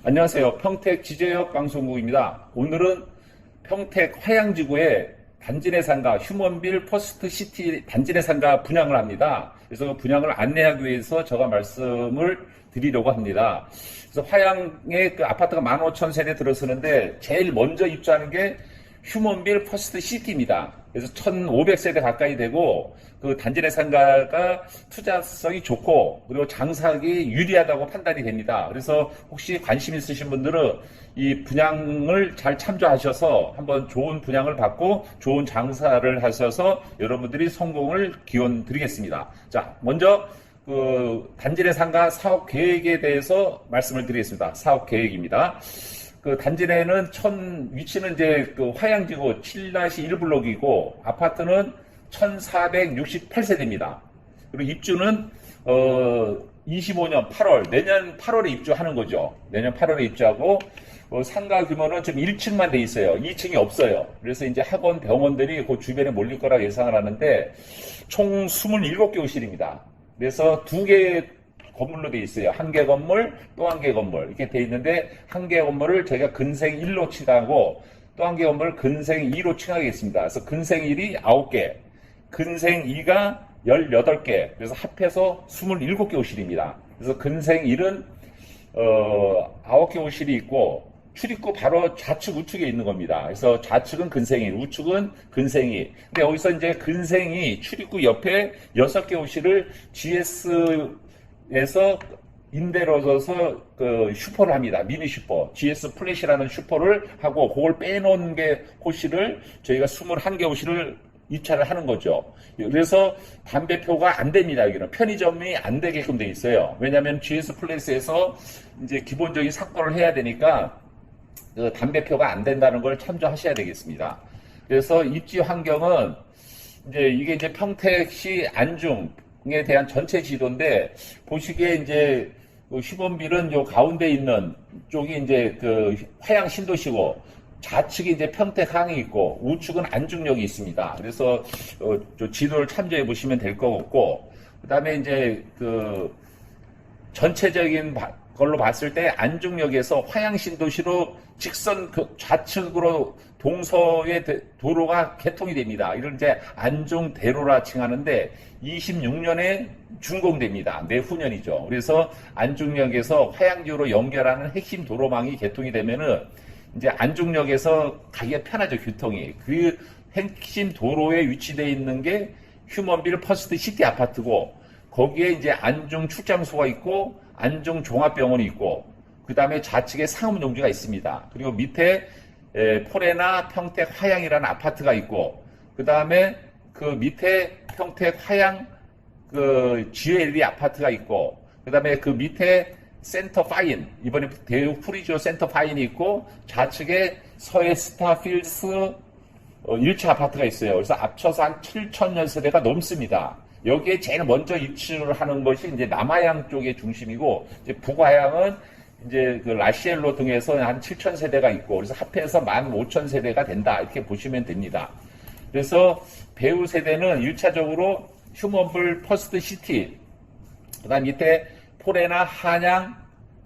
안녕하세요. 평택 지제역 방송국입니다. 오늘은 평택 화양지구에 단지내 상가 휴먼빌 퍼스트시티 단지내 상가 분양을 합니다. 그래서 분양을 안내하기 위해서 제가 말씀을 드리려고 합니다. 그래서 화양에 그 아파트가 15,000세대 들어서는데 제일 먼저 입주하는 게 휴먼빌 퍼스트시티입니다. 그래서 1,500세대 가까이 되고 그 단지내 상가가 투자성이 좋고 그리고 장사하기 유리하다고 판단이 됩니다. 그래서 혹시 관심 있으신 분들은 이 분양을 잘 참조하셔서 한번 좋은 분양을 받고 좋은 장사를 하셔서 여러분들이 성공을 기원 드리겠습니다. 자, 먼저 그 단지내 상가 사업 계획에 대해서 말씀을 드리겠습니다. 사업 계획입니다. 그 단지내는 위치는 이제 그 화양지구 7-1블록이고 아파트는 1,468세대입니다. 그리고 입주는 25년 8월 내년 8월에 입주하는 거죠. 내년 8월에 입주하고 상가 규모는 지금 1층만 돼 있어요. 2층이 없어요. 그래서 이제 학원, 병원들이 그 주변에 몰릴 거라고 예상을 하는데 총 27개 호실입니다. 그래서 2개 건물로 돼 있어요. 한 개 건물, 또 한 개 건물 이렇게 돼 있는데 한 개 건물을 저희가 근생 1로 칭하고 또 한 개 건물을 근생 2로 칭하겠습니다. 그래서 근생 1이 9개, 근생 2가 18개, 그래서 합해서 27개 호실입니다. 그래서 근생 1은 9개 호실이 있고 출입구 바로 좌측 우측에 있는 겁니다. 그래서 좌측은 근생 1, 우측은 근생 2. 근데 여기서 이제 근생 2 출입구 옆에 6개 호실을 GS에서 임대를 얻어서 그 슈퍼를 합니다. 미니 슈퍼. GS 플랫이라는 슈퍼를 하고 그걸 빼놓은 게 호실을 저희가 21개 호실을 입찰을 하는 거죠. 그래서 담배표가 안 됩니다. 여기는 편의점이 안 되게끔 돼 있어요. 왜냐하면 GS 플랫에서 이제 기본적인 상권을 해야 되니까 그 담배표가 안 된다는 걸 참조하셔야 되겠습니다. 그래서 입지 환경은 이게 이제 평택시 안중에 대한 전체 지도인데 보시기에 이제 휴먼빌은 요 가운데 있는 쪽이 이제 그 화양 신도시고 좌측이 이제 평택항이 있고 우측은 안중역이 있습니다. 그래서 지도를 참조해 보시면 될 것 같고 그다음에 이제 그 전체적인 걸로 봤을 때 안중역에서 화양 신도시로 직선 그 좌측으로 동서의 도로가 개통이 됩니다. 이걸 이제 안중대로라 칭하는데 26년에 준공됩니다. 내후년이죠. 그래서 안중역에서 화양지구로 연결하는 핵심 도로망이 개통이 되면은 이제 안중역에서 가기가 편하죠, 교통이. 그 핵심 도로에 위치되어 있는 게 휴먼빌 퍼스트 시티 아파트고 거기에 이제 안중 출장소가 있고 안중 종합병원이 있고 그 다음에 좌측에 상업농지가 있습니다. 그리고 밑에 포레나 평택 화양이라는 아파트가 있고 그 다음에 그 밑에 평택 화양 그 GLE 아파트가 있고 그 다음에 그 밑에 센터 파인, 이번에 대우 프리지오 센터 파인이 있고 좌측에 서해 스타필스 1차 아파트가 있어요. 그래서 합쳐서 한 7,000여 세대가 넘습니다. 여기에 제일 먼저 입주를 하는 것이 이제 남하양 쪽의 중심이고 이제 북하양은 이제 그 라시엘로 등에서 한 7,000세대가 있고 그래서 합해서 15,000세대가 된다 이렇게 보시면 됩니다. 그래서 배우 세대는 1차적으로 휴먼빌 퍼스트 시티, 그다음 밑에 포레나 한양,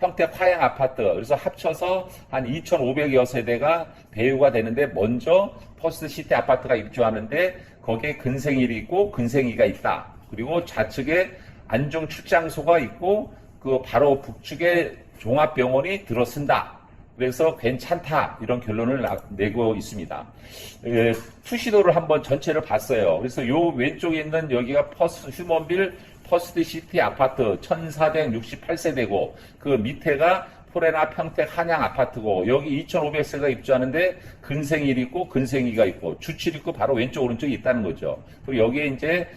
평택 화양 아파트 그래서 합쳐서 한 2,500여 세대가 배우가 되는데 먼저 퍼스트 시티 아파트가 입주하는데 거기에 근생 1이 있고 근생 2가 있다. 그리고 좌측에 안중 출장소가 있고 그 바로 북측에 종합병원이 들어선다. 그래서 괜찮다 이런 결론을 내고 있습니다. 투시도를 한번 전체를 봤어요. 그래서 요 왼쪽에 있는 여기가 휴먼빌 퍼스트 시티 아파트 1,468세대고 그 밑에가 포레나 평택 한양 아파트고 여기 2,500세가 입주하는데 근생 1이 있고 근생 2가 있고 주칠 있고 바로 왼쪽 오른쪽에 있다는 거죠. 그리고 여기에 이제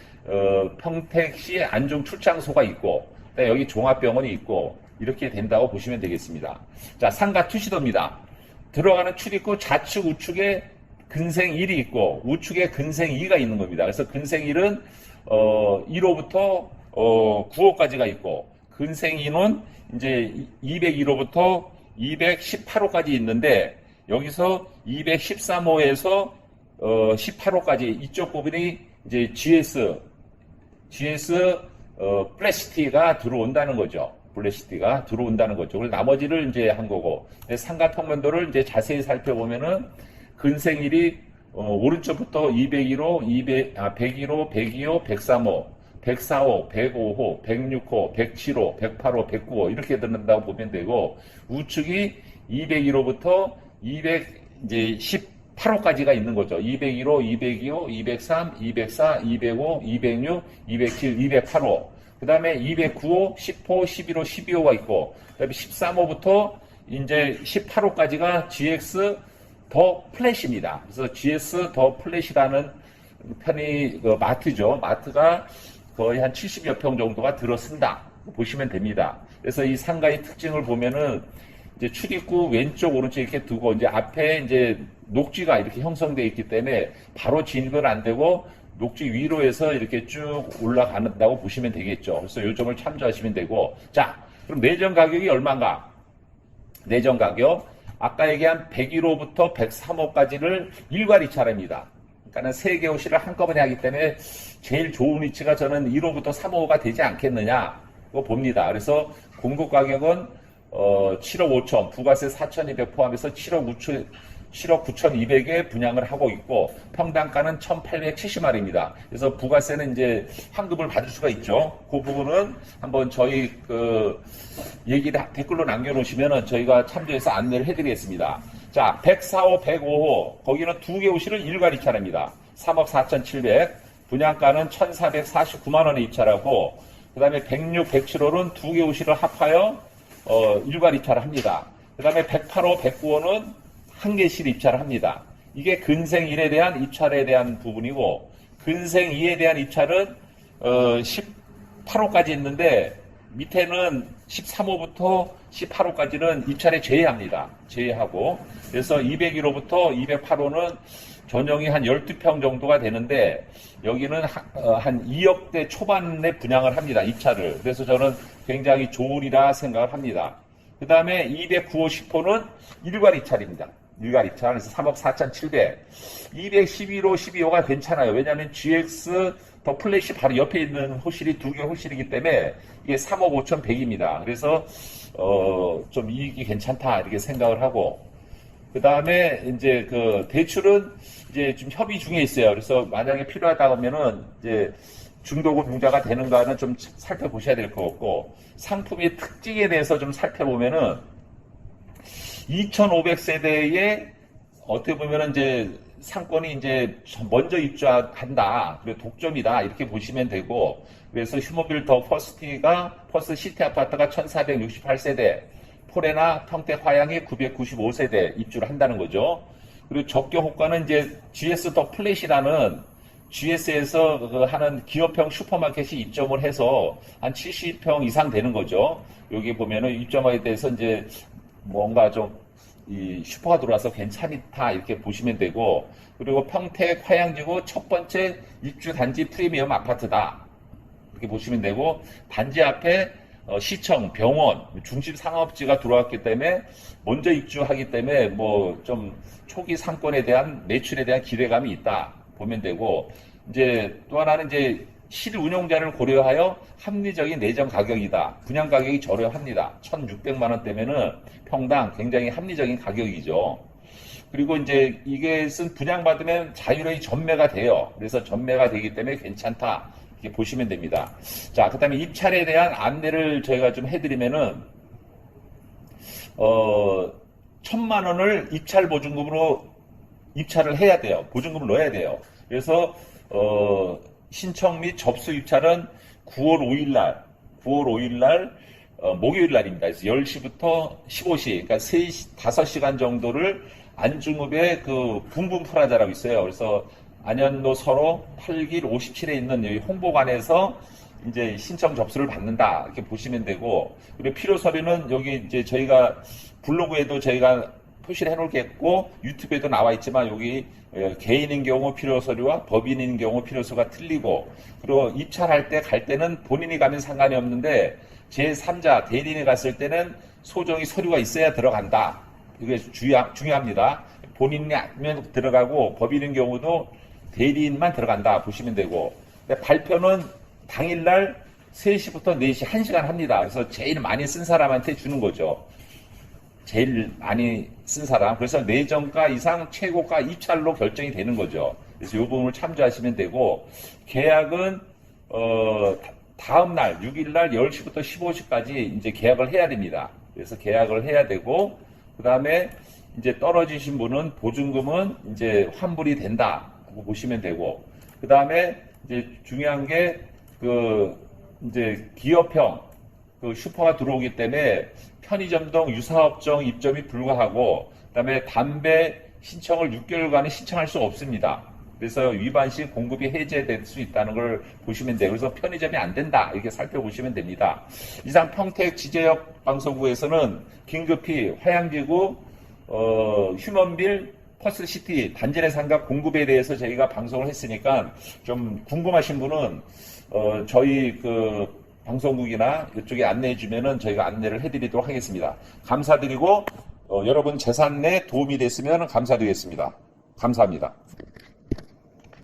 평택시 안중 출장소가 있고 여기 종합병원이 있고 이렇게 된다고 보시면 되겠습니다. 자, 상가 투시도입니다. 들어가는 출입구 좌측 우측에 근생 1이 있고 우측에 근생 2가 있는 겁니다. 그래서 근생 1은 1호부터 9호까지가 있고 근생 2는 이제 201호부터 218호까지 있는데 여기서 213호에서 18호까지 이쪽 부분이 이제 GS 플래시티가 들어온다는 거죠. 블랙시티가 들어온다는 거죠. 그리고 나머지를 이제 한 거고. 상가 평면도를 이제 자세히 살펴보면은 근생일이 오른쪽부터 201호, 101호, 102호, 103호, 104호, 105호, 106호, 107호, 108호, 109호 이렇게 듣는다고 보면 되고 우측이 201호부터 218호까지가 있는 거죠. 201호, 202호, 203, 204, 205, 206, 207, 208호. 그 다음에 209호, 10호, 11호, 12호가 있고, 그 다음에 13호부터 이제 18호까지가 GX 더 플랫입니다. 그래서 GS 더 플랫이라는 편이 마트죠. 마트가 거의 한 70여 평 정도가 들어선다. 보시면 됩니다. 그래서 이 상가의 특징을 보면은 이제 출입구 왼쪽, 오른쪽 이렇게 두고 이제 앞에 이제 녹지가 이렇게 형성되어 있기 때문에 바로 진입은 안 되고 녹지 위로 해서 이렇게 쭉 올라간다고 보시면 되겠죠. 그래서 이 점을 참조하시면 되고. 자, 그럼 내전 가격이 얼마인가? 내전 가격. 아까 얘기한 101호부터 103호까지를 일괄 이차랍니다. 그러니까 3개 호실을 한꺼번에 하기 때문에 제일 좋은 위치가 저는 1호부터 3호가 되지 않겠느냐. 그거 봅니다. 그래서 공급 가격은 7억 5천, 부가세 4,200 포함해서 7억 9,200에 분양을 하고 있고 평당가는 1,870만원입니다. 그래서 부가세는 이제 환급을 받을 수가 있죠. 그 부분은 한번 저희 얘기를 댓글로 남겨놓으시면은 저희가 참조해서 안내를 해드리겠습니다. 자, 104호, 105호 거기는 2개 호실을 일괄 입찰합니다. 3억 4,700 분양가는 1,449만원에 입찰하고 그 다음에 106, 107호는 2개 호실을 합하여 일괄 입찰을 합니다. 그 다음에 108호, 109호는 한 개씩 입찰을 합니다. 이게 근생 1에 대한 입찰에 대한 부분이고 근생 2에 대한 입찰은 18호까지 있는데 밑에는 13호부터 18호까지는 입찰에 제외합니다. 제외하고 그래서 201호부터 208호는 전용이 한 12평 정도가 되는데 여기는 한 2억대 초반에 분양을 합니다. 입찰을. 그래서 저는 굉장히 좋으리라 생각을 합니다. 그 다음에 209호 10호는 일괄 입찰입니다. 일괄 입찰. 그래서 3억 4,700. 211호 12호가 괜찮아요. 왜냐하면 GX 더 플랫이 바로 옆에 있는 호실이 2개 호실이기 때문에 이게 3억 5,100입니다. 그래서 좀 이익이 괜찮다 이렇게 생각을 하고 그 다음에 이제 대출은 이제 좀 협의 중에 있어요. 그래서 만약에 필요하다 하면은 이제 중도금 융자가 되는가는 좀 살펴보셔야 될 것 같고 상품의 특징에 대해서 좀 살펴보면은 2,500세대에 어떻게 보면은 이제 상권이 이제 먼저 입주한다. 그리고 독점이다. 이렇게 보시면 되고 그래서 휴머빌 더 퍼스트 시티 아파트가 1,468세대 포레나 평택 화양이 995세대 입주를 한다는 거죠. 그리고 적격 호가는 이제 GS 더 플랫이라는 GS에서 하는 기업형 슈퍼마켓이 입점을 해서 한 70평 이상 되는 거죠. 여기 보면은 입점하게 돼서 이제 뭔가 좀 이 슈퍼가 들어와서 괜찮다 이렇게 보시면 되고 그리고 평택 화양지구 첫 번째 입주 단지 프리미엄 아파트다 이렇게 보시면 되고 단지 앞에 시청, 병원, 중심 상업지가 들어왔기 때문에 먼저 입주하기 때문에 뭐 좀 초기 상권에 대한 매출에 대한 기대감이 있다 보면 되고 이제 또 하나는 이제 실운용자를 고려하여 합리적인 내전 가격이다. 분양 가격이 저렴합니다. 1,600만 원대면은 평당 굉장히 합리적인 가격이죠. 그리고 이제 이게 분양받으면 자유로이 전매가 돼요. 그래서 전매가 되기 때문에 괜찮다. 이렇게 보시면 됩니다. 자, 그 다음에 입찰에 대한 안내를 저희가 좀 해드리면은, 1,000만 원을 입찰 보증금으로 입찰을 해야 돼요. 보증금을 넣어야 돼요. 그래서, 신청 및 접수 입찰은 9월 5일 날, 목요일 날입니다. 그래서 10시부터 15시, 그러니까 5시간 정도를 안중읍의 붕붕 프라자라고 있어요. 그래서 안현로 서로 8길 57에 있는 여기 홍보관에서 이제 신청 접수를 받는다. 이렇게 보시면 되고, 그리고 필요 서류는 여기 이제 저희가 블로그에도 저희가 표시를 해놓겠고, 유튜브에도 나와 있지만 여기 개인인 경우 필요 서류와 법인인 경우 필요 서류가 틀리고, 그리고 입찰할 때 갈 때는 본인이 가면 상관이 없는데, 제3자 대리인이 갔을 때는 소정의 서류가 있어야 들어간다. 이게 중요합니다. 본인이 아니면 들어가고, 법인인 경우도 대리인만 들어간다 보시면 되고, 발표는 당일날 3시부터 4시 1시간 합니다. 그래서 제일 많이 쓴 사람한테 주는 거죠. 제일 많이 쓴 사람. 그래서 내정가 이상 최고가 입찰로 결정이 되는 거죠. 그래서 이 부분을 참조하시면 되고, 계약은 다음 날 6일 날 10시부터 15시까지 이제 계약을 해야 됩니다. 그래서 계약을 해야 되고, 그 다음에 이제 떨어지신 분은 보증금은 이제 환불이 된다고 보시면 되고, 그 다음에 이제 중요한 게 이제 기업형 슈퍼가 들어오기 때문에 편의점등 유사업종 입점이 불가하고, 그 다음에 담배 신청을 6개월간은 신청할 수 없습니다. 그래서 위반 시 공급이 해제될 수 있다는 걸 보시면 돼요. 그래서 편의점이 안 된다 이렇게 살펴보시면 됩니다. 이상 평택 지제역 방송국에서는 긴급히 화양지구 휴먼빌 퍼스시티 단지 내 상가 공급에 대해서 저희가 방송을 했으니까 좀 궁금하신 분은 저희 방송국이나 이쪽에 안내해 주면은 저희가 안내를 해드리도록 하겠습니다. 감사드리고 여러분 재산 내 도움이 됐으면 감사드리겠습니다. 감사합니다.